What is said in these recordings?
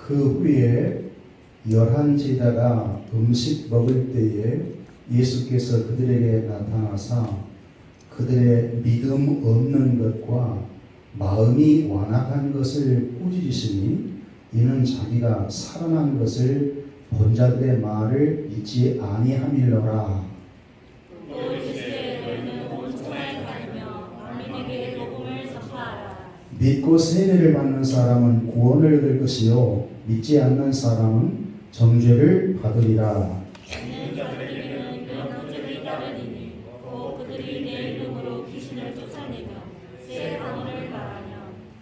그 후에 11 제자가 음식 먹을 때에 예수께서 그들에게 나타나사 그들의 믿음 없는 것과 마음이 완악한 것을 꾸짖으시니 이는 자기가 살아난 것을 본 자들의 말을 믿지 아니함일러라. 믿고 세례를 받는 사람은 구원을 얻을 것이요 믿지 않는 사람은 정죄를 받으리라. 믿는 자들에게는 면허죄를 따르리니 곧 그들이 내 이름으로 귀신을 쫓아내며 새 방언을 말하며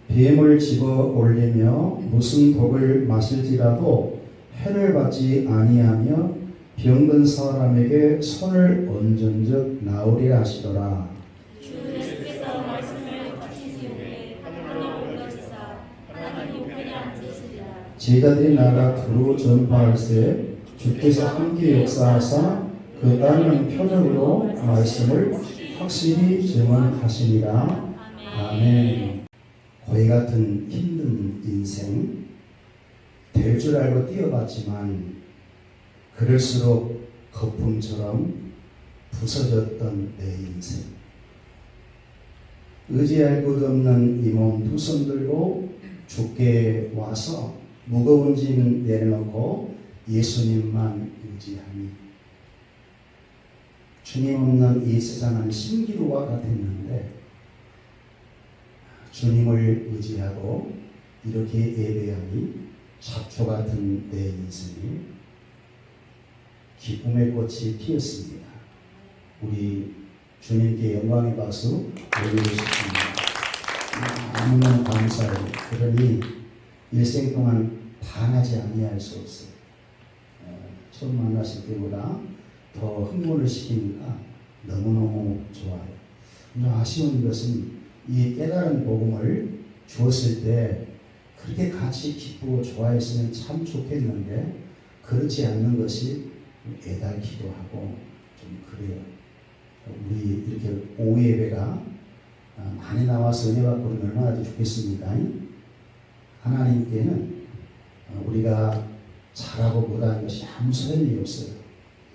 뱀을 집어 올리며 무슨 독을 마실지라도 해를 받지 아니하며 병든 사람에게 손을 얹은즉 나으리라 하시더라. 주 예수께서 말씀을 마치신 후에 하늘로 올라지사 하나님 우편에 앉으시리라. 제자들이 나가 두루 전파할세 주께서 함께 역사하사 그 따르는 표적으로 말씀을 확실히 증언하시니라. 아멘. 고해 같은 힘든 인생 될 줄 알고 뛰어봤지만 그럴수록 거품처럼 부서졌던 내 인생. 의지할 곳 없는 이 몸 두 손 들고 주께 와서 무거운 짐 내려놓고 예수님만 의지하니 주님 없는 이 세상은 신기루와 같았는데 주님을 의지하고 이렇게 예배하니 잡초 같은 내 인생이 기쁨의 꽃이 피었습니다. 우리 주님께 영광의 박수 올리고 싶습니다. 너무너무 감사해요. 그러니 일생 동안 반하지 아니할 수 없어요. 처음 만났을 때보다 더 흥분을 시키니까 너무너무 좋아요. 아쉬운 것은 이 깨달은 복음을 주었을 때 그렇게 같이 기쁘고 좋아했으면 참 좋겠는데 그렇지 않는 것이 애달기도 하고 좀 그래요. 우리 이렇게 오후 예배가 많이 나와서 은혜 받고 얼마나 아주 좋겠습니까? 하나님께는 우리가 잘하고 못하는 것이 아무 소용이 없어요.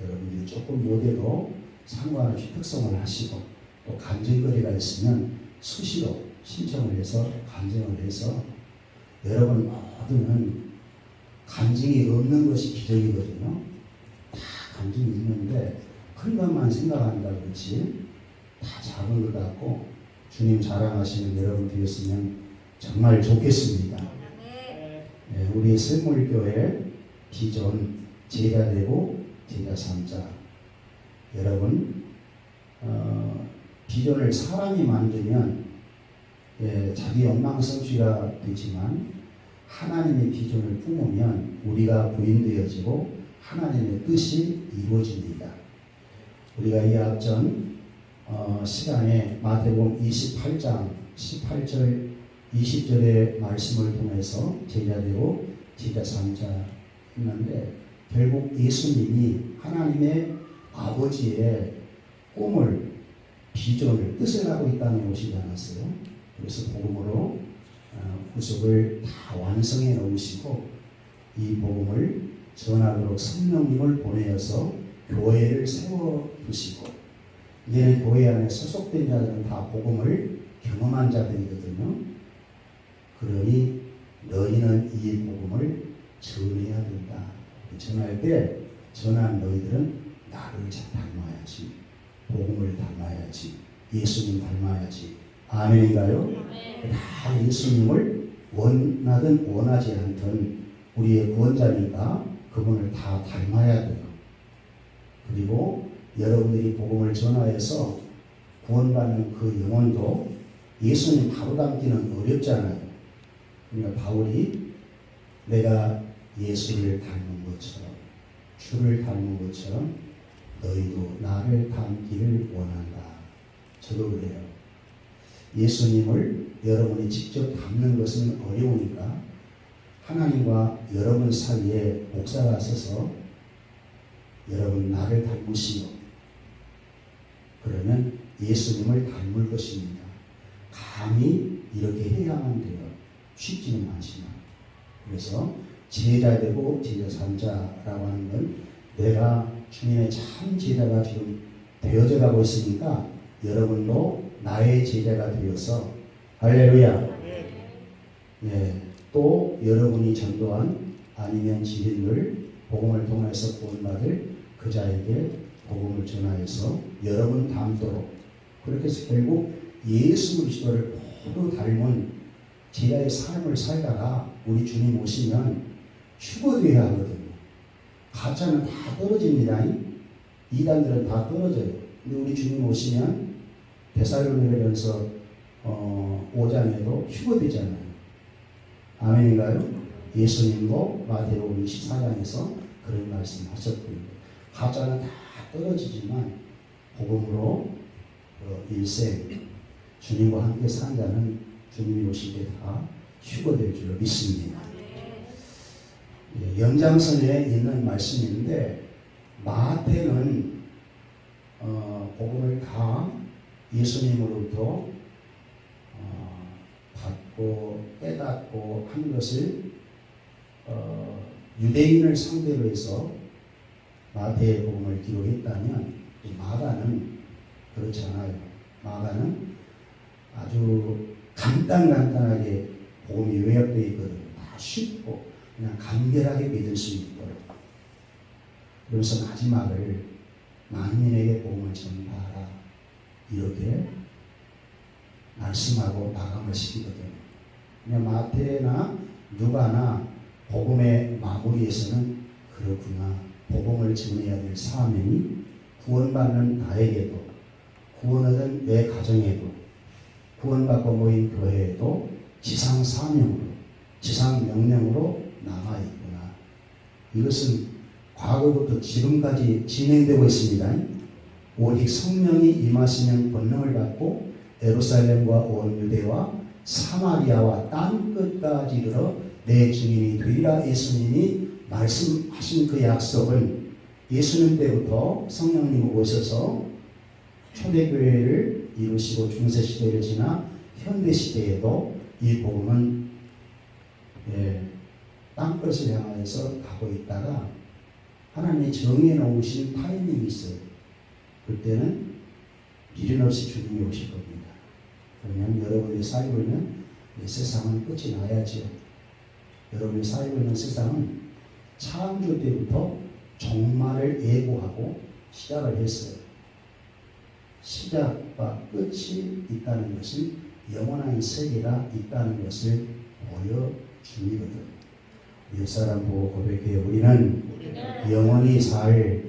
여러분들이 조금 못해도 상관없이 특성을 하시고 또 간증거리가 있으면 수시로 신청을 해서 간증을 해서 여러분 모두는 간증이 없는 것이 기적이거든요. 다 간증이 있는데 큰 것만 생각한다 그렇지 다 작은 것 같고 주님 자랑하시는 여러분 되었으면 정말 좋겠습니다. 네, 우리 샘물교회 비전 제자 되고 제자 삼자 여러분 비전을 사람이 만들면 자기 엉망성취가 되지만 하나님의 비전을 품으면 우리가 부인되어지고 하나님의 뜻이 이루어집니다. 우리가 이 앞전 시간에 마태복음 28장 18절 20절의 말씀을 통해서 제자되고 제자 삼자 했는데 결국 예수님이 하나님의 아버지의 꿈을 비전을 뜻을 하고 있다는 것이지 않았어요. 그래서 복음으로 구속을 다 완성해 놓으시고 이 복음을 전하도록 성령님을 보내어서 교회를 세워두시고 이제는 교회 안에 소속된 자들은 다 복음을 경험한 자들이거든요. 그러니 너희는 이 복음을 전해야 된다. 전할 때 전한 너희들은 나를 닮아야지. 복음을 닮아야지. 예수님 닮아야지. 아멘인가요? 다 예수님을 원하든 원하지 않든 우리의 구원자니까 그분을 다 닮아야 돼요. 그리고 여러분들이 복음을 전하여서 구원받는 그 영혼도 예수님 바로 닮기는 어렵잖아요. 그러니까 바울이 내가 예수를 닮은 것처럼 주를 닮은 것처럼 너희도 나를 닮기를 원한다. 저도 그래요. 예수님을 여러분이 직접 닮는 것은 어려우니까 하나님과 여러분 사이에 목사가 서서 여러분 나를 닮으시오. 그러면 예수님을 닮을 것입니다. 감히 이렇게 해야만 돼요. 쉽지는 않지만. 그래서 제자 되고 제자 삼자라고 하는 건 내가 주님의 참 제자가 지금 되어져 가고 있으니까 여러분도 나의 제자가 되어서 할렐루야. 예, 또 여러분이 전도한 아니면 지인들 복음을 통해서 구원받을 그 자에게 복음을 전하여서 여러분 닮도록 그렇게 해서 결국 예수 그리스도를 모두 닮은 제자의 삶을 살다가 우리 주님 오시면 휴거되어야 하거든요. 가짜는 다 떨어집니다. 이단들은 다 떨어져요. 근데 우리 주님 오시면 데살로니가전서 5장에도 휴거되잖아요. 아멘인가요? 예수님도 마태복음 24장에서 그런 말씀하셨고요. 가짜는 다 떨어지지만 복음으로 일생 주님과 함께 산 자는 주님이 오실 때 다 휴거될 줄로 믿습니다. 예, 연장선에 있는 말씀인데 마태는 복음을 다 예수님으로부터 받고 깨닫고 한 것을 유대인을 상대로 해서 마태의 복음을 기록했다면 마가는 그렇지 않아요. 마가는 아주 간단하게 복음이 요약되어 있거든요. 다 쉽고 그냥 간결하게 믿을 수 있도록. 그래서 마지막을 만민에게 복음을 전파하라 이렇게 말씀하고 마감을 시키거든요. 그냥 마태나 누가나 복음의 마무리에서는 그렇구나. 복음을 전해야 될 사명이 구원받는 나에게도 구원 얻은 내 가정에도 구원받고 모인 교회에도 지상 사명으로 지상 명령으로 남아있구나. 이것은 과거부터 지금까지 진행되고 있습니다. 오직 성령이 임하시면 권능을 받고 예루살렘과 온 유대와 사마리아와 땅 끝까지 이르러 내 증인이 되리라. 예수님이 말씀하신 그 약속은 예수님 때부터 성령님 오셔서 초대교회를 이루시고 중세시대를 지나 현대시대에도 이 복음은 땅끝을 향하여서 가고 있다가 하나님이 정해 놓으신 타이밍이 있어요. 그때는 미련 없이 주님이 오실 겁니다. 그러면 여러분이 살고 있는 세상은 끝이 나야지요. 여러분이 살고 있는 세상은 창조 때부터 종말을 예고하고 시작을 했어요. 시작과 끝이 있다는 것은 영원한 세계가 있다는 것을 보여주거든. 옆사람 보고 고백해. 우리는 영원히 살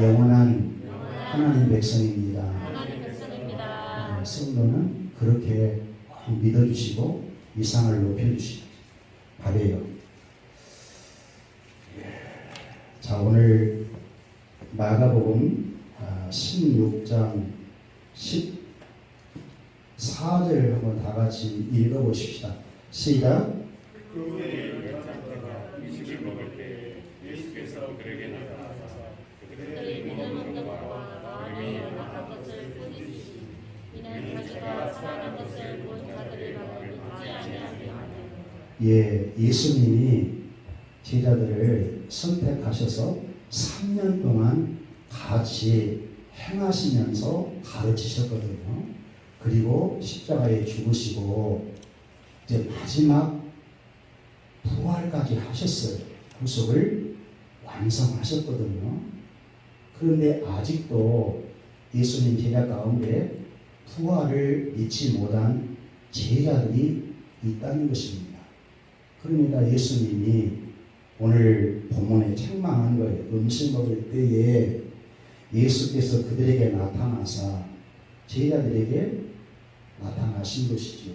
영원한 하나님 백성입니다. 성도는 그렇게 믿어주시고 이상을 높여주시기 바래요. 자, 오늘 마가복음 16장 14절 한번 다 같이 읽어보십시다. 시작. 음식을 먹을 때 예수께서 그에게 나타나사 그들이 믿음은 것과 마음에 연합한 것을 보이시니 이는 자기가 사랑한 것을 본 자들을 믿지 아니하며. 예, 예수님이 제자들을 선택하셔서 3년 동안 같이 행하시면서 가르치셨거든요. 그리고 십자가에 죽으시고 이제 마지막 부활까지 하셨어요. 구속을 완성하셨거든요. 그런데 아직도 예수님 제자 가운데 부활을 믿지 못한 제자들이 있다는 것입니다. 그러니까 예수님이 오늘 본문에 책망한 거예요. 음식 먹을 때에 예수께서 그들에게 나타나사 제자들에게 나타나신 것이죠.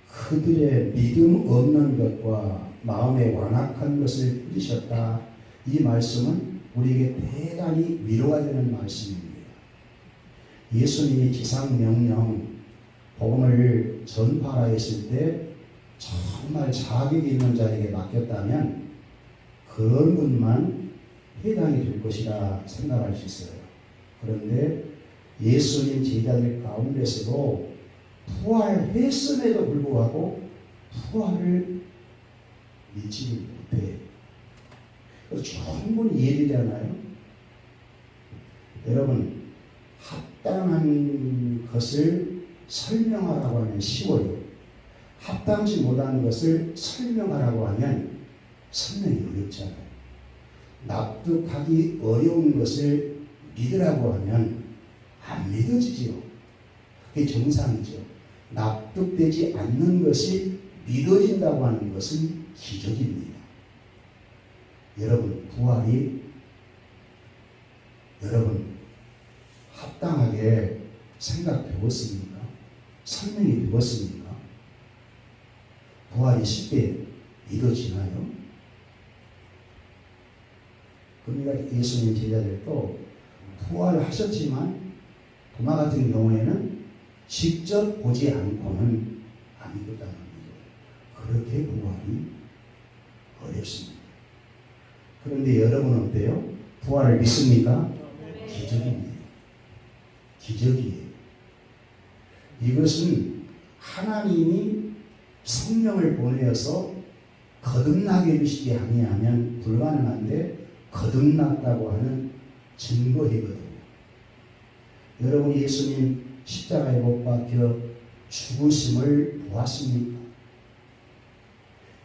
그들의 믿음 없는 것과 마음에 완악한 것을 뿌리셨다. 이 말씀은 우리에게 대단히 위로가 되는 말씀입니다. 예수님이 지상명령 복음을 전파하라 했을 때 정말 자격이 있는 자에게 맡겼다면 그런 분만 해당이 될 것이라 생각할 수 있어요. 그런데 예수님 제자들 가운데서도 부활했음에도 불구하고 부활을 믿지를 못해. 그래서 충분히 이해되잖아요. 여러분, 합당한 것을 설명하라고 하면 쉬워요. 합당치 못한 것을 설명하라고 하면 설명이 어렵잖아요. 납득하기 어려운 것을 믿으라고 하면 안 믿어지지요. 그게 정상이죠. 납득되지 않는 것이 믿어진다고 하는 것은 기적입니다. 여러분, 부활이 여러분 합당하게 생각되었습니까? 설명이 되었습니까? 부활이 쉽게 믿어지나요? 그러니까 예수님 제자들도 부활을 하셨지만 도마 같은 경우에는 직접 보지 않고는 안 믿었다는 거예요. 그렇게 부활이 어렵습니다. 그런데 여러분은 어때요? 부활을 믿습니까? 기적입니다. 기적이에요. 이것은 하나님이 성령을 보내어서 거듭나게 해주시지 아니하면 불가능한데 거듭났다고 하는 증거이거든요. 여러분, 예수님 십자가에 못 박혀 죽으심을 보았습니까?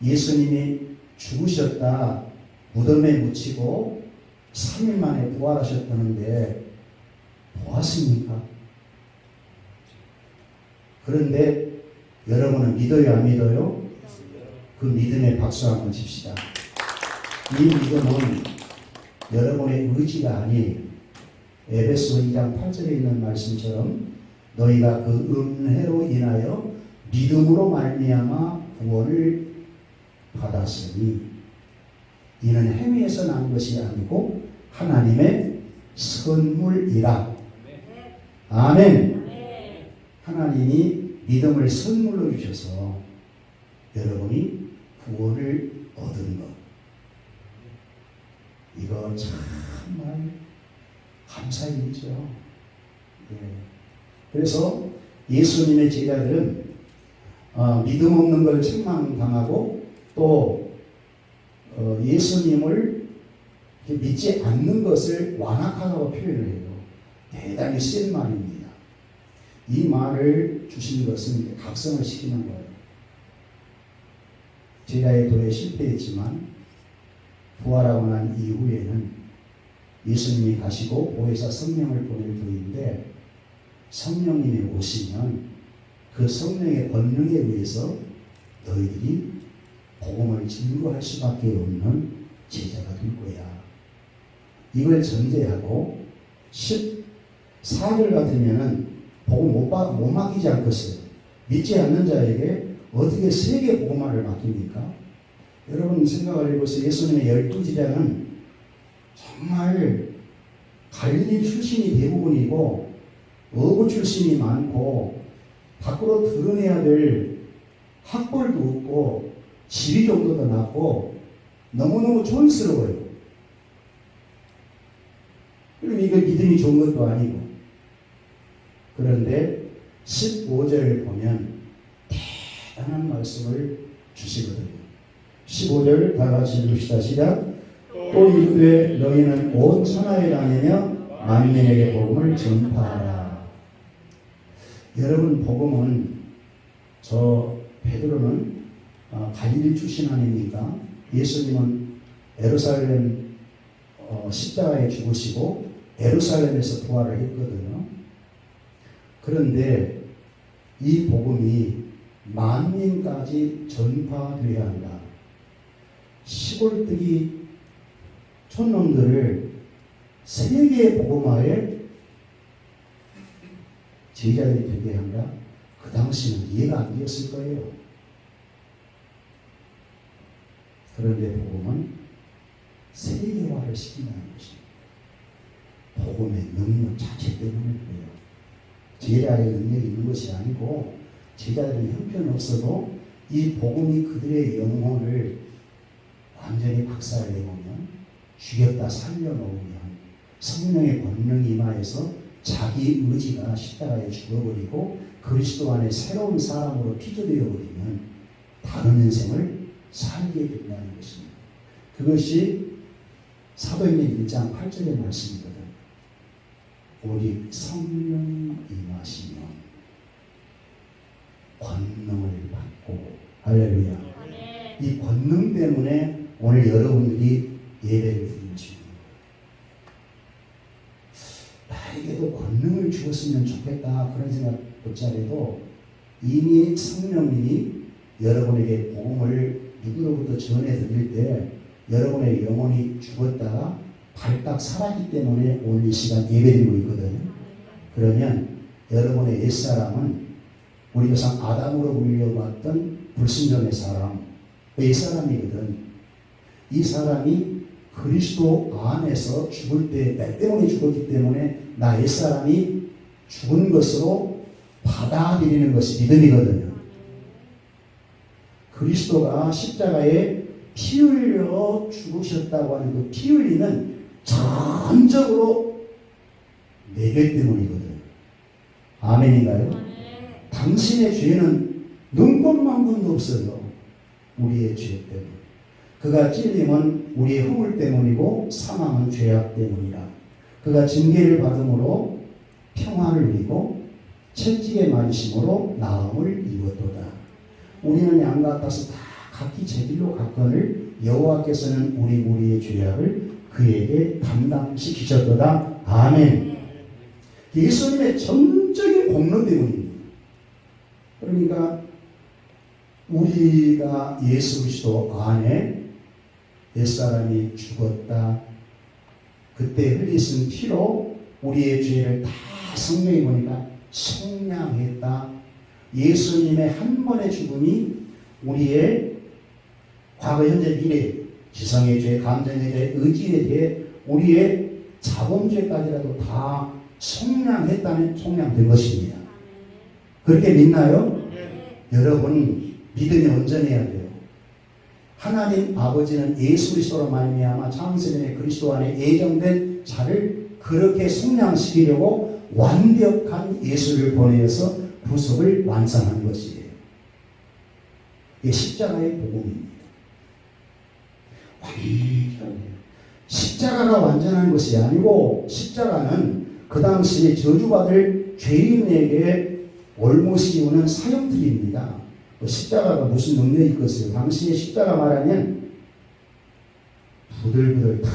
예수님이 죽으셨다 무덤에 묻히고 3일 만에 부활하셨다는데 보았습니까? 그런데 여러분은 믿어요, 안 믿어요? 그 믿음에 박수 한번 칩시다. 이 믿음은 여러분의 의지가 아니에요. 에베소 2장 8절에 있는 말씀처럼 너희가 그 은혜로 인하여 믿음으로 말미암아 구원을 받았으니 이는 행위에서 난 것이 아니고 하나님의 선물이라. 아멘. 하나님이 믿음을 선물로 주셔서 여러분이 구원을 얻은 것. 이거 정말 감사의 일이죠. 예. 그래서 예수님의 제자들은 믿음 없는 걸 책망당하고 또 예수님을 믿지 않는 것을 완악하다고 표현을 해요. 대단히 센 말입니다. 이 말을 주신 것은 각성을 시키는 거예요. 제자의 도에 실패했지만 부활하고 난 이후에는 예수님이 가시고 보혜사 성령을 보낼 터인데 성령님이 오시면 그 성령의 권능에 의해서 너희들이 복음을 증거할 수밖에 없는 제자가 될 거야. 이걸 전제하고 14절 같으면은 복음 못 맡기지 않겠어요. 믿지 않는 자에게 어떻게 세계 복음화를 맡깁니까? 여러분 생각을 해보세요. 예수님의 12제자는 정말 갈릴리 출신이 대부분이고 어부 출신이 많고 밖으로 드러내야 될 학벌도 없고 지위 정도도 낮고 너무너무 촌스러워요. 그리고 이거 믿음이 좋은 것도 아니고. 그런데 15절 보면 대단한 말씀을 주시거든요. 15절 다 같이 읽읍시다. 시작. 또 이르되 너희는 온 천하에 다니며 만민에게 복음을 전파하라. 여러분, 복음은 저 베드로는 갈릴리 출신 아닙니까? 예수님은 예루살렘 십자가에 죽으시고 예루살렘에서 부활을 했거든요. 그런데 이 복음이 만민까지 전파되어야 한다. 시골뜨기 촌놈들을 세계의 복음화에 제자들이 되게 한다. 그 당시는 이해가 안 되었을 거예요. 그런데 복음은 세계화를 시킨다는 것입니다. 복음의 능력 자체 때문에 그래요. 제자의 능력이 있는 것이 아니고 제자들은 형편없어도 이 복음이 그들의 영혼을 완전히 박살내보면 죽였다 살려놓으면 성령의 권능이 임하여서 자기 의지가 십자가에 죽어버리고 그리스도 안에 새로운 사람으로 피조되어 버리면 다른 인생을 살게 된다는 것입니다. 그것이 사도행전 1장 8절의 말씀이거든. 오직 성령 임하시면 권능을 받고, 할렐루야. 이 권능 때문에 오늘 여러분들이 예배를 드리는 중입니다. 나에게도 권능을 주었으면 좋겠다 그런 생각조차 해도 이미 성령님이 여러분에게 복음을 누구로부터 전해 드릴 때 여러분의 영혼이 죽었다가 발딱 살았기 때문에 오늘 이 시간 예배드리고 있거든요. 그러면 여러분의 옛사람은 우리 조상 아담으로 물려받던 불순종의 사람, 옛사람이거든. 이 사람이 그리스도 안에서 죽을 때 나 때문에 죽었기 때문에 나 옛사람이 죽은 것으로 받아들이는 것이 믿음이거든요. 그리스도가 십자가에 피 흘려 죽으셨다고 하는 그 피 흘리는 전적으로 내 죄 때문이거든요. 아멘인가요? 당신의 죄는 눈꼽만큼도 없어요. 우리의 죄 때문에. 그가 찔림은 우리의 허물 때문이고 사망은 죄악 때문이라. 그가 징계를 받음으로 평화를 누리고 채찍에 맞으심으로 나음을 입었도다. 우리는 양 같아서 다 각기 제 길로 갔거늘 여호와께서는 우리 무리의 죄악을 그에게 담당시키셨도다. 아멘. 예수님의 전적인 공로 때문입니다. 그러니까 우리가 예수 그리스도 안에 옛사람이 죽었다. 그때 흘리신 피로 우리의 죄를 다 성경에 보니까 속량했다. 예수님의 한 번의 죽음이 우리의 과거, 현재, 미래, 지성의 죄, 감정의 죄, 의지에 대해 우리의 자범죄까지라도 다 속량했다면 속량된 것입니다. 그렇게 믿나요? 여러분 믿음이 온전해야 돼요. 하나님 아버지는 예수 그리스도로 말미암아 창세전에 그리스도 안에 예정된 자를 그렇게 속량시키려고 완벽한 예수를 보내어서 구속을 완성한 것이에요. 이게 십자가의 복음입니다. 완전해요. 십자가가 완전한 것이 아니고 십자가는 그 당시에 저주받을 죄인에게 올무시우는 사형틀입니다. 십자가가 무슨 능력이 있겠어요? 당시에 십자가 말하면 부들부들 다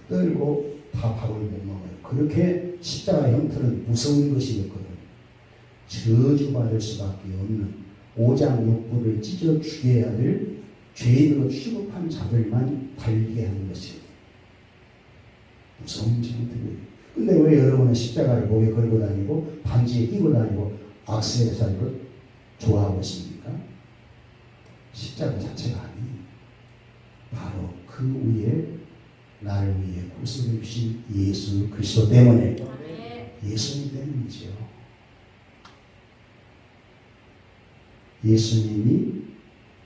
떨고 다 밥을 못 먹어요. 그렇게 십자가 형틀은 무서운 것이었거든요. 저주받을 수밖에 없는 오장육부를 찢어 죽여야 될 죄인으로 취급한 자들만 달리게 하는 것이에요. 무서운 형틀이에요. 근데 왜 여러분은 십자가를 목에 걸고 다니고 반지에 끼고 다니고 악세사리로 좋아하고 있습니까? 십자가 자체가 아니에요. 바로 그 위에 나를 위해 구속해 주신 예수 그리스도 때문에, 예수님 때문이죠. 예수님이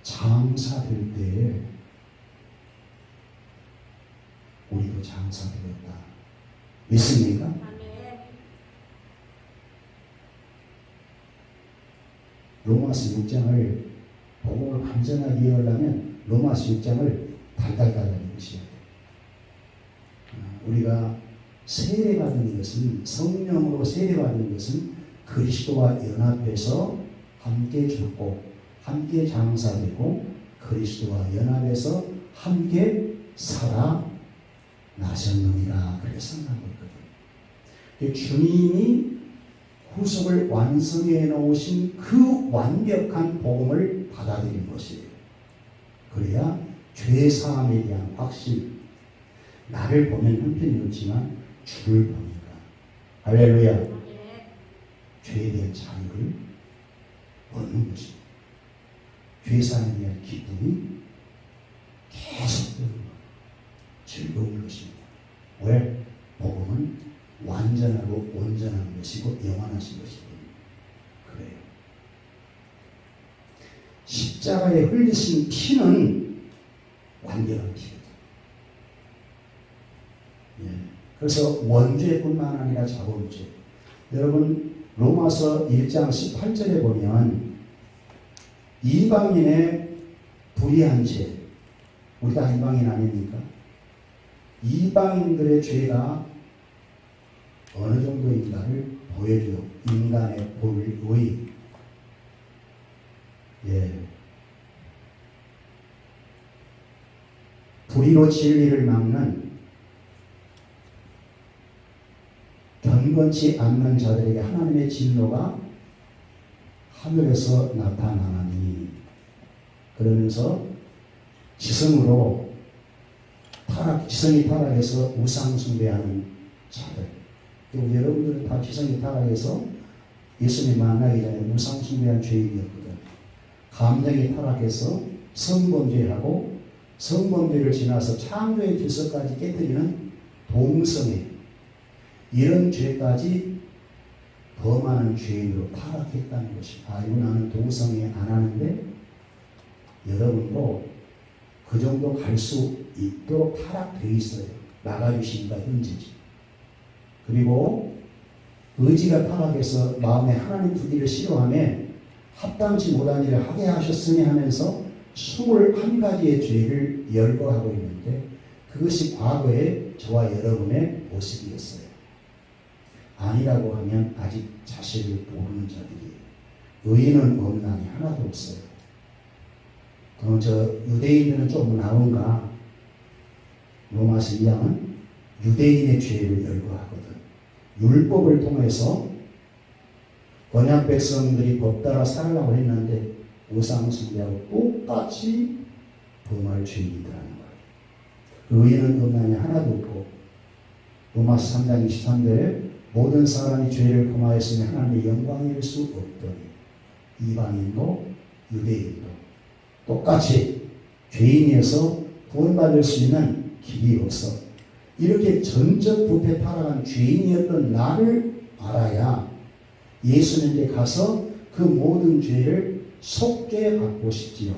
장사될 때에 우리도 장사되었다. 믿습니까? 로마서 6장을 복음을 완전하게 이해하려면 로마서 6장을 달달달달 읽으셔야 돼요. 우리가 세례받은 것은, 성령으로 세례받은 것은 그리스도와 연합해서 함께 죽고 함께 장사되고 그리스도와 연합해서 함께 살아나셨느니라. 그래서 나고 있거든요. 주님이 구속을 완성해 놓으신 그 완벽한 복음을 받아들인 것이에요. 그래야 죄사함에 대한 확신, 나를 보면 형편이 없지만 주를 보니까 할렐루야, 죄에 대한 자유를 얻는 것입니다. 죄사함에 대한 기쁨이 계속 되는 것, 즐거운 것입니다. 왜? 복음은 완전하고 온전한 것이고 영원하신 것이고. 그래요. 십자가에 흘리신 피는 완전한 피거든. 예. 그래서 원죄뿐만 아니라 자범죄. 여러분 로마서 1장 18절에 보면 이방인의 불의한 죄, 우리 다 이방인 아닙니까? 이방인들의 죄가 어느 정도인가를 보여줘요. 인간의 불의. 불의로 진리를 막는 경건치 않는 자들에게 하나님의 진노가 하늘에서 나타나니, 그러면서 지성이 타락해서 우상 숭배하는 자들. 여러분들은 다 지성이 타락해서 예수님 만나기 전에 우상 숭배한 죄인이었거든. 감정이 타락해서 성범죄하고 성범죄를 지나서 창조의 질서까지 깨뜨리는 동성애, 이런 죄까지 범하는 죄인으로 타락했다는 것이. 이거 나는 동성애 안 하는데 여러분도 그 정도 갈 수 있도록 타락되어 있어요. 나가주시니까 현재지. 그리고 의지가 타락해서 마음에 하나님 두기를 싫어하며 합당치 못한 일을 하게 하셨으니 하면서 21가지의 죄를 열거하고 있는데, 그것이 과거의 저와 여러분의 모습이었어요. 아니라고 하면 아직 자신을 모르는 자들이에요. 의인은 없나니 하나도 없어요. 그럼 유대인들은 좀 나은가? 로마서 2장은 유대인의 죄를 열거하거든. 율법을 통해서 언약 백성들이 법 따라 살아가고 했는데 우상 숭배하고 똑같이 범할 죄인이라는 거예요. 의인은 없나니 하나도 없고, 로마서 3장 23절에 모든 사람이 죄를 범하였으니 하나님의 영광일 수 없더니, 이방인도 유대인도 똑같이 죄인이어서 구원받을 수 있는 길이 없어. 이렇게 전적 부패 타락한 죄인이었던 나를 알아야 예수님께 가서 그 모든 죄를 속죄받고 싶지요.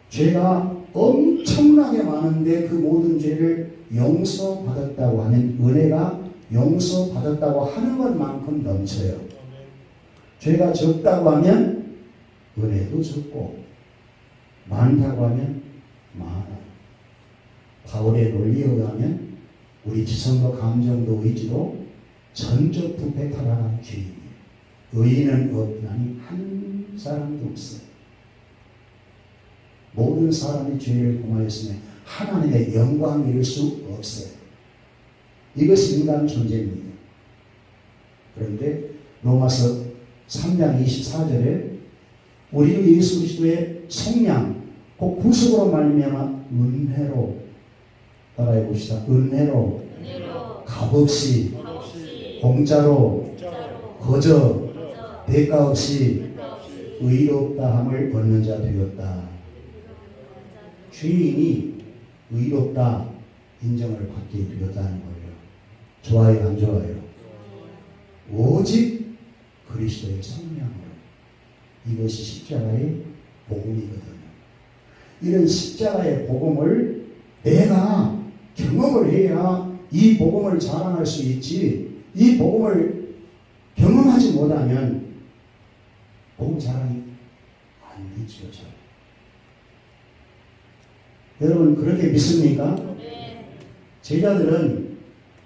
죄가 엄청나게 많은데 그 모든 죄를 용서받았다고 하는, 은혜가 용서받았다고 하는 것만큼 넘쳐요. 죄가 적다고 하면 은혜도 적고, 많다고 하면 많아요. 바울의 논리에 의하면 우리 지성도 감정도 의지도 전적 부패 타락한 죄인이에요. 의인은 없나니 한 사람도 없어요. 모든 사람이 죄를 범하였으면 하나님의 영광을 이룰 수 없어요. 이것이 인간 존재입니다. 그런데 로마서 3장 24절에 우리도 예수 그리스도의 속량, 그 구속으로 말미암아 은혜로, 따라해 봅시다. 은혜로, 값없이, 공짜로, 거저, 대가 없이 의롭다 함을 얻는 자 되었다. 죄인이 의롭다 인정을 받게 되었다는 거예요. 좋아요, 안 좋아요? 오직 그리스도의 성령으로. 이것이 십자가의 복음이거든요. 이런 십자가의 복음을 내가 경험을 해야 이 복음을 자랑할 수 있지, 이 복음을 경험하지 못하면 복음 자랑이 안 되죠. 여러분 그렇게 믿습니까? 네. 제자들은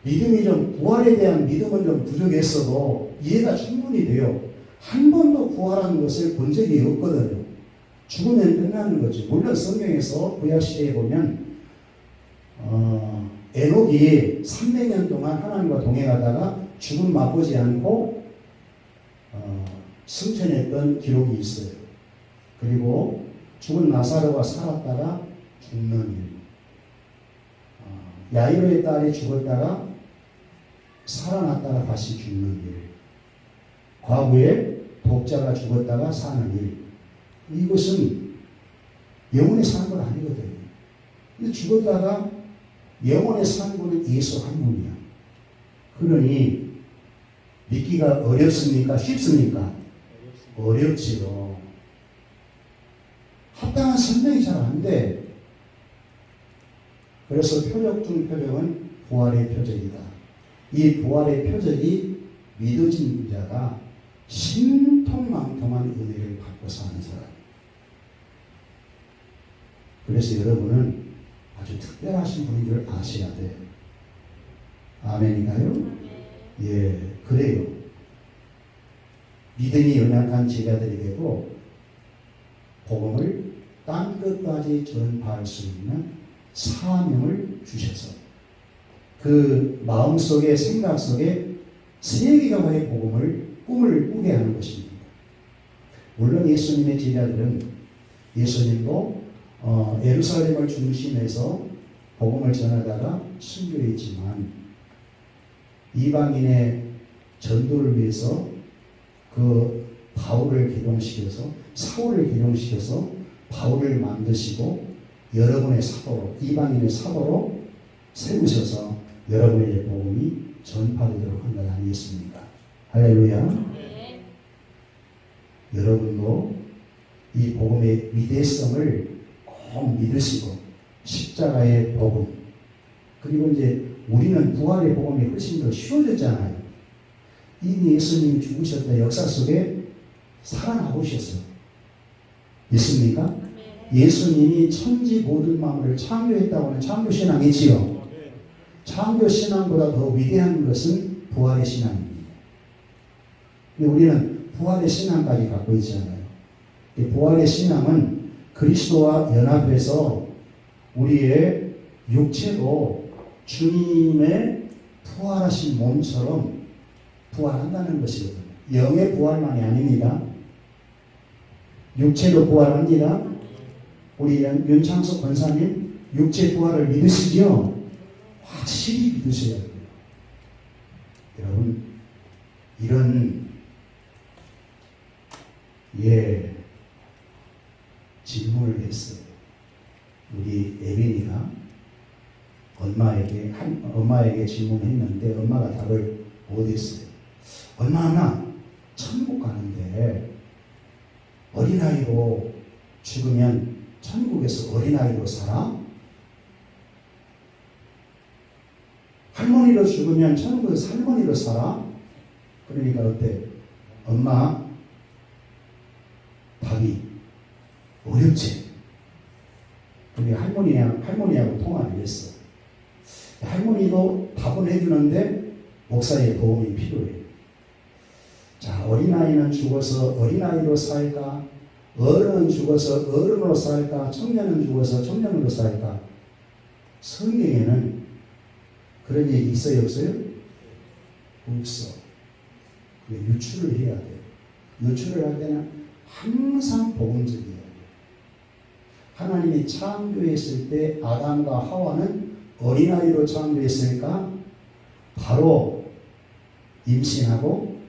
믿음이 좀, 부활에 대한 믿음은 좀 부족했어도 이해가 충분히 돼요. 한 번도 부활하는 것을 본 적이 없거든요. 죽으면 끝나는 거죠. 물론 성경에서 구약시대에 보면 에녹이 300년 동안 하나님과 동행하다가 죽음 맛보지 않고 승천했던 기록이 있어요. 그리고 죽은 나사로가 살았다가 죽는 일, 야이로의 딸이 죽었다가 살아났다가 다시 죽는 일, 과거에 독자가 죽었다가 사는 일, 이것은 영원히 사는 건 아니거든요. 근데 죽었다가 영원히 사는 분은 예수 한 분이야. 그러니 믿기가 어렵습니까? 쉽습니까? 어렵지요. 합당한 설명이 잘 안 돼. 그래서 표적 중 표적은 부활의 표적이다. 이 부활의 표적이 믿어진 자가 신통망통한 은혜를 받고 사는 사람. 그래서 여러분은 아주 특별하신 분인 줄 아셔야 돼요. 아멘인가요? 예, 그래요. 믿음이 연약한 제자들이 되고 복음을 땅끝까지 전파할 수 있는 사명을 주셔서 그 마음속에 생각 속에 세계적인 복음을 꿈을 꾸게 하는 것입니다. 물론 예수님의 제자들은 예수님도 예루살렘을 중심해서 복음을 전하다가 순교했지만 이방인의 전도를 위해서 그 바울을 기동시켜서 사울을 기동시켜서 바울을 만드시고 여러분의 사도로 이방인의 사도로 세우셔서 여러분의 복음이 전파되도록 한 것 아니겠습니까? 할렐루야. 네. 여러분도 이 복음의 위대성을 꼭 믿으시고 십자가의 복음 그리고 이제 우리는 부활의 복음이 훨씬 더 쉬워졌잖아요. 이미 예수님이 죽으셨다 역사 속에 살아나오셨어요. 믿습니까? 네. 예수님이 천지 모든 만물을 창조했다고 하는 창조신앙이지요. 창조신앙보다 더 위대한 것은 부활의 신앙입니다. 우리는 부활의 신앙까지 갖고 있잖아요. 부활의 신앙은 그리스도와 연합해서 우리의 육체도 주님의 부활하신 몸처럼 부활한다는 것이거든요. 영의 부활만이 아닙니다. 육체도 부활합니다. 우리 윤창석 권사님 육체 부활을 믿으시죠? 확실히 믿으셔야 돼요. 여러분 이런 질문을 했어요. 우리 에빈이가 엄마에게 질문했는데 엄마가 답을 못했어요. 엄마 천국 가는데 어린아이로 죽으면 천국에서 어린아이로 살아? 할머니로 죽으면 천국에서 할머니로 살아? 그러니까 어때? 엄마 답이 어렵지. 근데 할머니하고 통화를 했어. 할머니도 답은 해주는데 목사의 도움이 필요해. 자, 어린아이는 죽어서 어린아이로 살까? 어른은 죽어서 어른으로 살까? 청년은 죽어서 청년으로 살까? 성경에는 그런 얘기 있어요, 없어요? 없어. 유출을 해야 돼요. 유출을 할 때는 항상 복음적이어야 돼요. 하나님이 창조했을 때 아담과 하와는 어린아이로 창조했을까? 바로 임신하고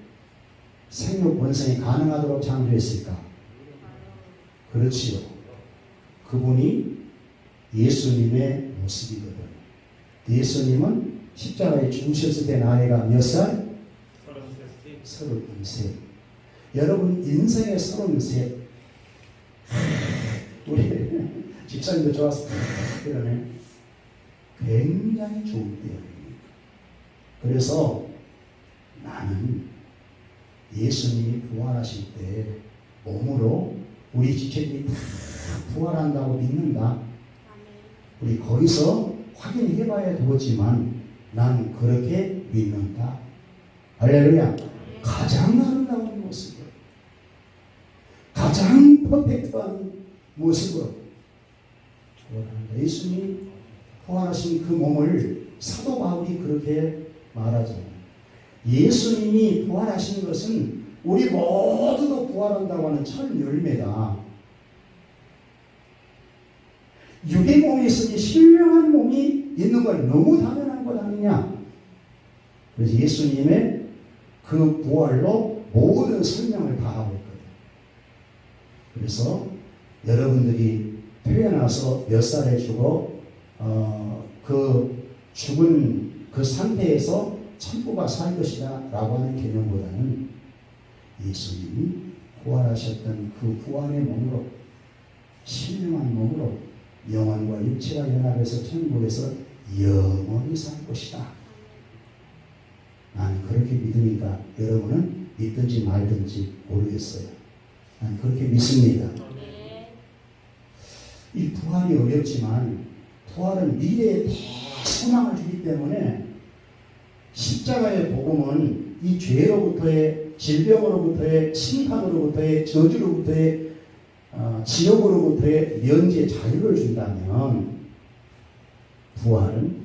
생육 번성이 가능하도록 창조했을까? 그렇지요. 그분이 예수님의 모습이거든. 예수님은 십자가에 죽으셨을 때 나이가 몇 살? 33. 여러분 인생의 33. 우리 집사님도 좋았어. 그러네. 굉장히 좋은 때입니다. 그래서 나는 예수님이 부활하실 때 몸으로 우리 지체들이 다 부활한다고 믿는다. 우리 거기서 확인해봐야 되겠지만 난 그렇게 믿는다. 할렐루야. 가장 아름다운 모습으로 가장 퍼펙트한 모습으로 예수님이 부활하신 그 몸을 사도 바울이 그렇게 말하잖아요. 예수님이 부활하신 것은 우리 모두도 부활한다고 하는 첫 열매다. 육의 몸이 있으니 신령한 몸이 있는 걸 너무 당연한 것 아니냐. 그래서 예수님의 그 부활로 모든 설명을 다 하고 있거든요. 그래서 여러분들이 태어나서 몇 살에 죽어 그 죽은 그 상태에서 천국에 살 것이다 라고 하는 개념보다는 예수님이 부활하셨던 그 부활의 몸으로 신령한 몸으로 영혼과 육체가 연합해서 천국에서 영원히 살 것이다. 나는 그렇게 믿으니까 여러분은 믿든지 말든지 모르겠어요. 나는 그렇게 믿습니다. 이 부활이 어렵지만 부활은 미래에 소망을 주기 때문에 십자가의 복음은 이 죄로부터의 질병으로부터의 심판으로부터의 저주로부터의 지옥으로부터의 면제 자유를 준다면 부활은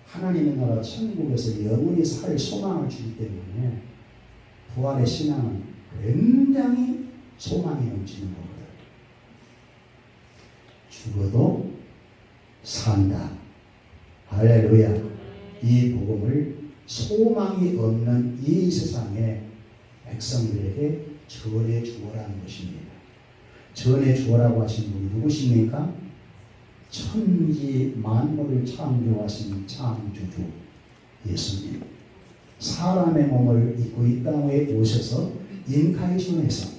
하나님의 나라 천국에서 영원히 살 소망을 주기 때문에 부활의 신앙은 굉장히 소망이 넘치는 거거든. 죽어도 산다. 할렐루야. 이 복음을 소망이 없는 이 세상의 백성들에게 전해 주어라는 것입니다. 전해 주어라고 하신 분이 누구십니까? 천지 만물을 창조하신 창조주 예수님. 사람의 몸을 입고 이 땅에 오셔서 인카이션해서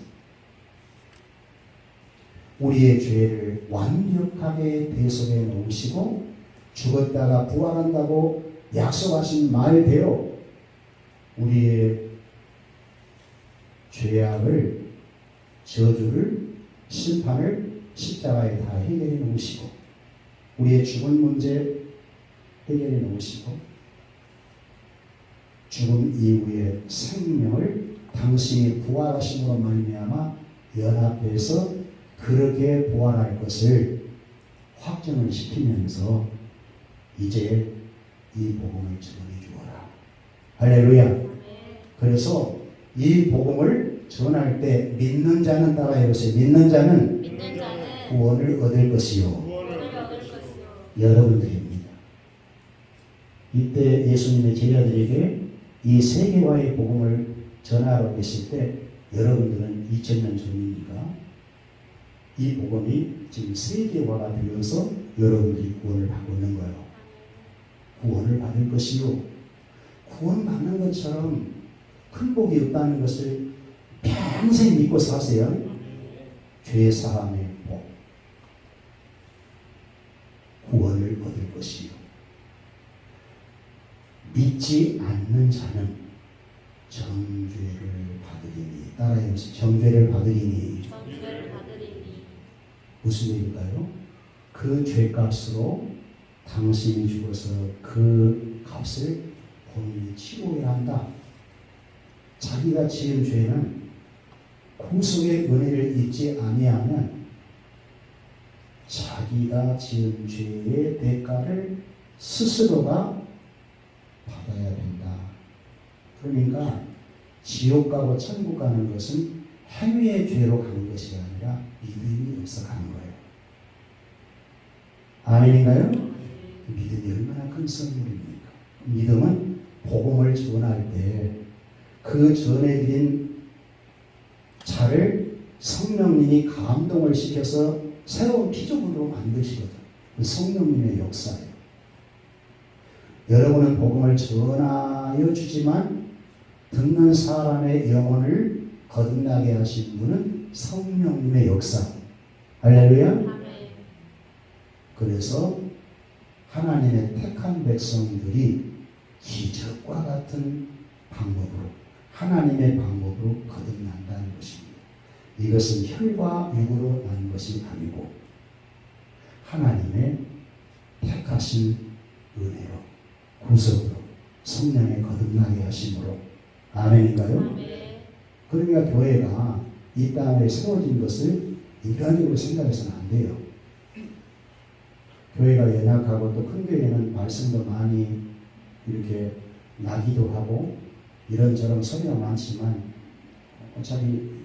우리의 죄를 완벽하게 대속해 놓으시고 죽었다가 부활한다고 약속하신 말대로 우리의 죄악을, 저주를, 심판을 십자가에 다 해결해 놓으시고 우리의 죽은 문제 해결해 놓으시고 죽음 이후의 생명을 당신이 부활하심으로 말미암아 연합해서 그렇게 부활할 것을 확정을 시키면서 이제 이 복음을 전해 주어라. 할렐루야. 그래서 이 복음을 전할 때 믿는 자는 따라해 보세요. 믿는 자는 구원을 얻을 것이요. 여러분들입니다. 이때 예수님의 제자들에게 이 세계화의 복음을 전하러 계실 때 여러분들은 2000년 전이니까 이 복음이 지금 세계화가 되어서 여러분들이 구원을 받고 있는 거예요. 구원을 받을 것이요. 구원 받는 것처럼 큰 복이 없다는 것을 평생 믿고 사세요. 죄 사함의 복. 구원을 얻을 것이요. 믿지 않는 자는 정죄를 받으리니. 따라해보세요. 정죄를 받으리니. 무슨 얘기일까요? 그 죄값으로 당신이 죽어서 그 값을 본인이 치러야 한다. 자기가 지은 죄는 구속의 은혜를 잊지 아니하면 자기가 지은 죄의 대가를 스스로가 받아야 된다. 그러니까 지옥 가고 천국 가는 것은 행위의 죄로 가는 것이 아니라 믿음이 없어 가는 거예요. 아멘인가요? 믿음이 얼마나 큰 선물입니까? 믿음은 복음을 전할 때 그 전해드린 자를 성령님이 감동을 시켜서 새로운 피조물로 만드시거든. 그 성령님의 역사예요. 여러분은 복음을 전하여 주지만 듣는 사람의 영혼을 거듭나게 하신 분은 성령님의 역사. 할렐루야. 그래서 하나님의 택한 백성들이 기적과 같은 방법으로 하나님의 방법으로 거듭난다는 것입니다. 이것은 혈과 육으로 난 것이 아니고 하나님의 택하신 은혜로 구속으로 성령의 거듭나게 하심으로. 아멘인가요? 그러니까 교회가 이 땅에 세워진 것을 인간적으로 생각해서는 안 돼요. 교회가 연약하고 또 큰 교회는 말씀도 많이 이렇게 나기도 하고 이런저런 소리가 많지만 어차피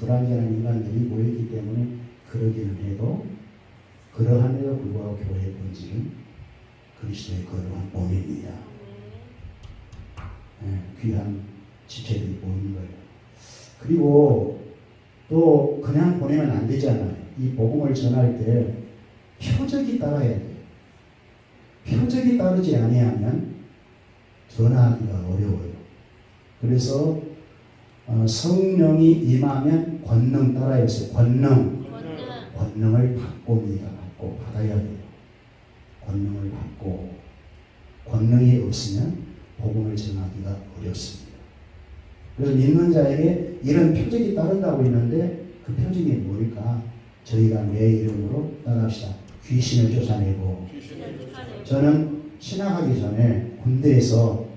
불완전한 인간들이 모였기 때문에 그러기는 해도 그러함에도 불구하고 교회의 본질은 그리스도의 거룩한 몸입니다. 네, 귀한 지체들이 모이는 거예요. 그리고 또 그냥 보내면 안 되잖아요. 이 복음을 전할 때 표적이 따라야 돼요. 표적이 따르지 아니하면 전하기가 어려워요. 그래서 성령이 임하면 권능 따라해서 권능을 받고입니다. 받아야 돼요. 권능을 받고 권능이 없으면 복음을 전하기가 어렵습니다. 그래서 믿는 자에게 이런 표적이 따른다고 했는데 그 표적이 뭘까? 저희가 내 이름으로 따라합시다. 귀신을 쫓아내고. 귀신을 쫓아내고 저는 신학하기 전에 군대에서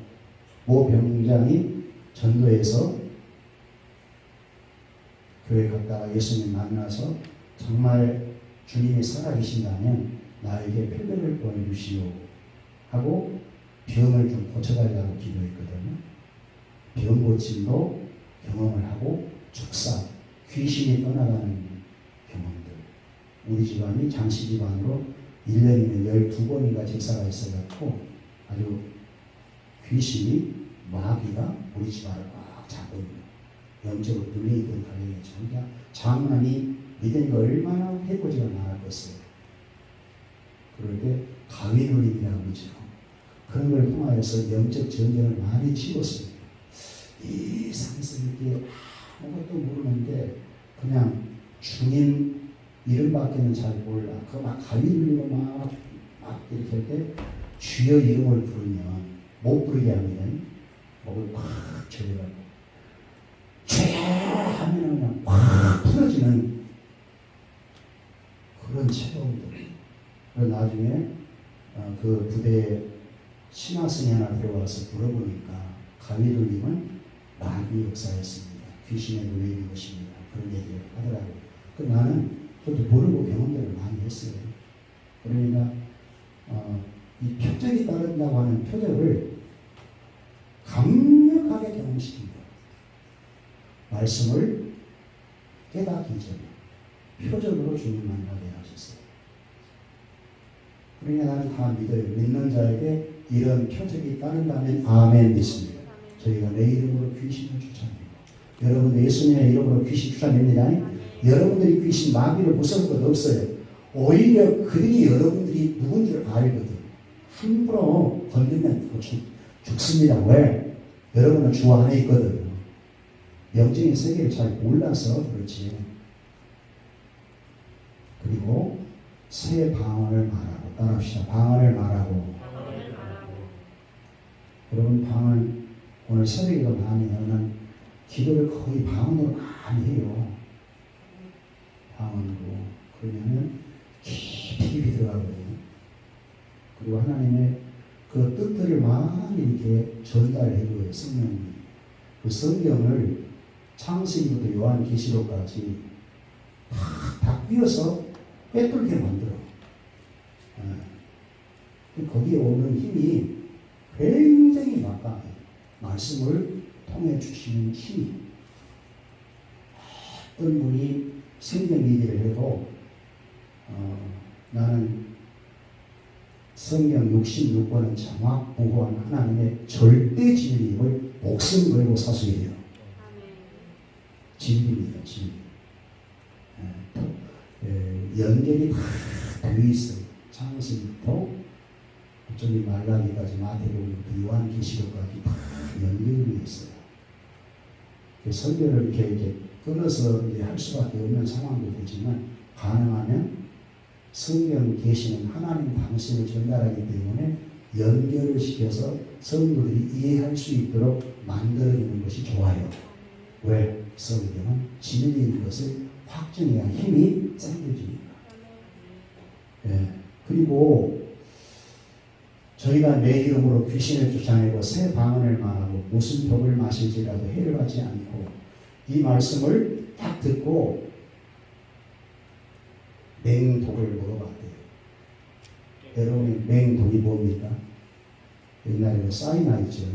모 병장이 전도해서 교회 갔다가 예수님 만나서 정말 주님이 살아계신다면 나에게 표적을 보여주시오 하고 병을 좀 고쳐달라고 기도했거든요. 병 고침도 경험을 하고 축사, 귀신이 떠나가는 경험들. 우리 집안이 장씨 집안으로 1년이면 12번인가 제사가 있어갖고 아주 귀신이 마귀가 우리 집안을 막 잡고 있는 영적으로 눌려있던 가정이죠. 그러니까 장남이 믿으니까 얼마나 해코지가 많았겠어요. 그럴 때 가위눌림이라고 그러죠. 그런 걸 통하여서 영적 전쟁을 많이 치렀어요. 이 상에서 이렇게 아무것도 모르는데 그냥 중인 이름밖에는 잘 몰라. 그거 막 가위눌리고 막 이렇게 할 때 주여 이름을 부르면 못 부르게 하면 목을 꽉 조여가지고 죄 하면 그냥 꽉 풀어지는 그런 체험들. 그리고 나중에 그 부대에 신학생이 하나 들어와서 물어보니까 가위눌림은 마귀 역사였습니다. 귀신의 노예인 것입니다. 그런 얘기를 하더라고요. 그 나는 저도 모르고 경험들을 많이 했어요. 그러니까 이 표적이 따른다고 하는 표적을 강력하게 경험시킨 거예요. 말씀을 깨닫기 전에 표적으로 주님 만나게 하셨어요. 그러니까 나는 다 믿어요. 믿는 자에게 이런 표적이 따른다면 아멘 믿습니다. 저희가 내 이름으로 귀신을 쫓아내고 여러분 예수님의 이름으로 귀신 쫓아냅니다. 여러분들이 귀신 마귀를 무서울 것 없어요. 오히려 그들이 여러분들이 누군지를 알거든. 함부로 건드리면 죽습니다. 왜? 여러분은 주 안에 있거든. 영적인 세계를 잘 몰라서 그렇지. 그리고 새 방언을 말하고 따라합시다. 방언을 말하고. 여러분 방언 오늘 새벽에도 많이 하는 기도를 거의 방언으로 많이 해요. 방언으로. 그러면은 깊이 들어가거든요. 그리고 하나님의 그 뜻들을 많이 이렇게 전달해 줘요. 성령이. 그 성경을 창세기부터 요한계시록까지 다 꿰어서 빼뚫게 만들어. 거기에 오는 힘이 굉장히 막강해요. 말씀을 통해 주시는 힘이. 어떤 분이 성경 얘기를 해도 나는 성경 66권은 정확무고한 하나님의 절대 진리임을 목숨 걸고 사수해요. 진리입니다. 진리. 연결이 다 되어 있어요. 창세기부터 어쩌면 말라기까지 마태복음부터 요한계시록까지 다 연결이 있어요. 설교를 이렇게 끊어서 이제 할 수밖에 없는 상황도 되지만 가능하면 성경 계시는 하나님 당신을 전달하기 때문에 연결을 시켜서 성도들이 이해할 수 있도록 만들어주는 것이 좋아요. 왜? 성경은 진리인 것을 확증해야 힘이 생겨지니까. 그리고 저희가 내 이름으로 귀신을 쫓아내고 새 방언을 말하고 무슨 독을 마실지라도 해를 받지 않고 이 말씀을 딱 듣고 맹독을 먹어봤대요. 여러분이 맹독이 뭡니까? 옛날에 사이나이죠.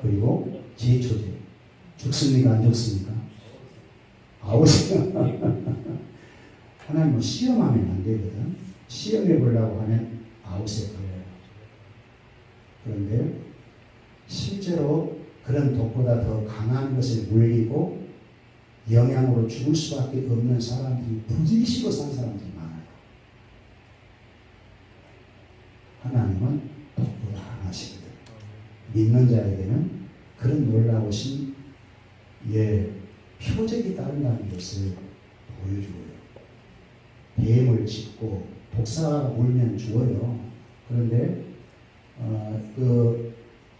그리고 제초제. 죽습니까? 안 죽습니까? 아웃이요. 하나님은 시험하면 안 되거든. 시험해 보려고 하면 아웃에 걸려요. 그런데 실제로 그런 독보다 더 강한 것을 물리고 영향으로 죽을 수밖에 없는 사람들이 부딪히고 산 사람들이 많아요. 하나님은 독보다 강하시거든. 믿는 자에게는 그런 놀라우신 표적이 따른다는 것을 보여주고요. 뱀을 짚고 독사가 울면 죽어요. 그런데 그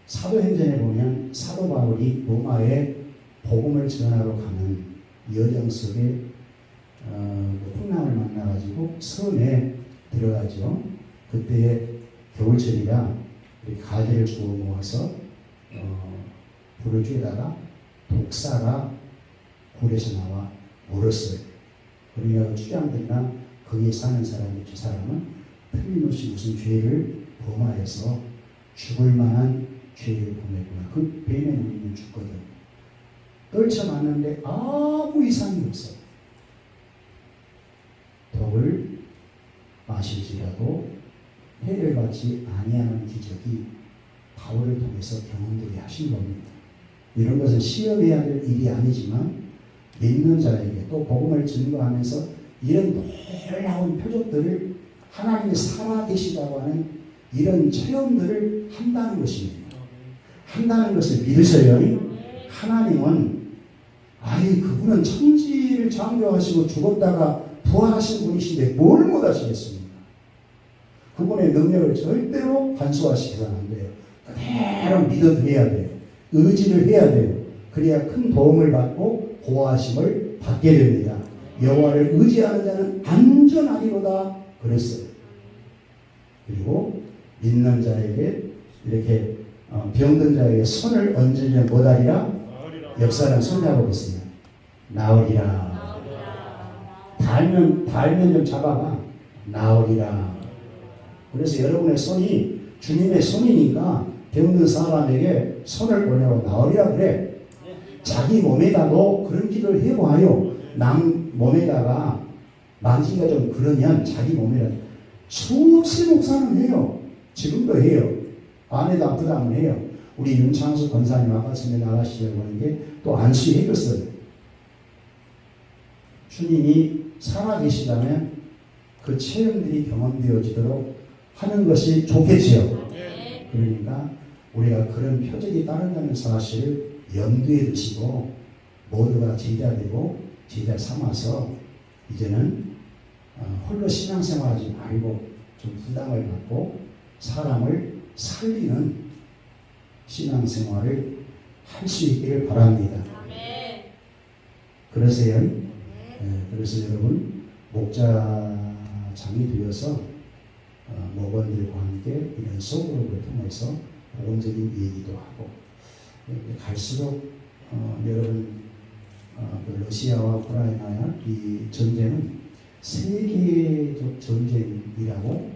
사도행전에 보면 사도 바울이 로마에 복음을 전하러 가는 여정 속에 풍랑을 만나가지고 섬에 들어가죠. 그때 겨울철이라 이렇게 가지를 주워 모아서 불을 쬐다가 독사가 굴에서 나와 물었어요. 그러니까 그 추장들이나 거기에 사는 사람이 저 사람은 틀림없이 무슨 죄를 범하여서 죽을 만한 죄를 범했구나. 그 뱀에 물리면 죽거든. 떨쳐봤는데 아무 이상이 없어. 독을 마실지라도 해를 받지 아니하는 기적이 바울을 통해서 경험들이 하신 겁니다. 이런 것은 시험해야 될 일이 아니지만 믿는 자에게 또 복음을 증거하면서 이런 놀라운 표적들을 하나님이 살아계시다고 하는 이런 체험들을 한다는 것입니다. 한다는 것을 믿으셔요. 하나님은 그분은 천지를 창조하시고 죽었다가 부활하신 분이신데 뭘 못하시겠습니까? 그분의 능력을 절대로 간소화시켜서는 안 돼요. 그대로 믿어드려야 돼요. 의지를 해야 돼요. 그래야 큰 도움을 받고 보호하심을 받게 됩니다. 여호와를 의지하는 자는 안전하리로다 그랬어요. 그리고 믿는 자에게 이렇게 병든 자에게 손을 얹으면 뭐하리라? 옆사람 손 잡아보겠습니다. 나으리라. 달면 좀 잡아봐. 나으리라. 그래서 여러분의 손이 주님의 손이니까 병든 사람에게 손을 보내고 나으리라 그래. 자기 몸에다도 그런 기도를 해봐요. 남 몸에다가 만지기가 좀 그러면 자기 몸에다 수없이 목사는 해요. 지금도 해요. 안에도 아프다면 해요. 우리 윤창수 권사님 아까쯤에 나가시려고 하는 게 또 안수해줬어요. 주님이 살아계시다면 그 체험들이 경험되어지도록 하는 것이 좋겠지요. 그러니까 우리가 그런 표적이 따른다는 사실을 염두에 두시고 모두가 제자되고 제자 삼아서 이제는 홀로 신앙생활하지 말고 좀 부담을 갖고 사람을 살리는 신앙생활을 할 수 있기를 바랍니다. 그러세요? 그래서 여러분 목자장이 되어서 목원들과 함께 이런 소그룹을 통해서 복음적인 얘기도 하고 갈수록 여러분 그 러시아와 우크라이나의 이 전쟁은 세계적 전쟁이라고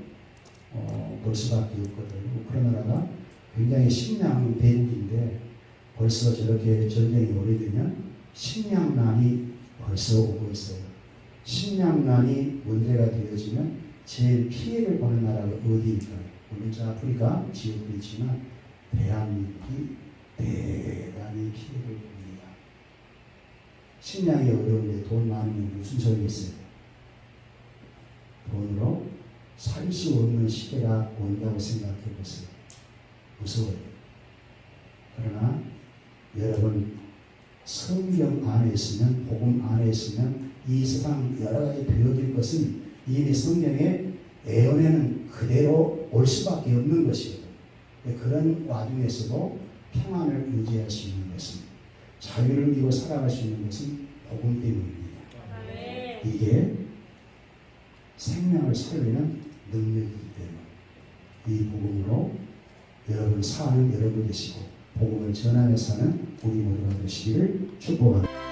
볼 수밖에 없거든요. 우크라이나가 굉장히 식량 대국인데 벌써 저렇게 전쟁이 오래되면 식량난이 벌써 오고 있어요. 식량난이 문제가 되어지면 제일 피해를 보는 나라가 어디일까요? 물론 저 아프리카 지역도 있지만 대한민국이 대단히 피해를 봅니다. 식량이 어려운데 돈 많으면 무슨 소용이 있어요? 돈으로 살 수 없는 시대가 온다고 생각해 보세요. 무서워요. 그러나 여러분 성경 안에 있으면 복음 안에 있으면 이 세상 여러 가지 되어질 것은 이미 성경에 예언에는 그대로 올 수밖에 없는 것이거든요. 그런 와중에서도 평안을 유지할 수 있는 것은 자유를 이루고 살아갈 수 있는 것은 복음 때문입니다. 이게 생명을 살리는 능력이기 때문에 이 복음으로 여러분 사는 여러분 되시고 복음을 전하며 사는 우리 모두가 되시기를 축복합니다.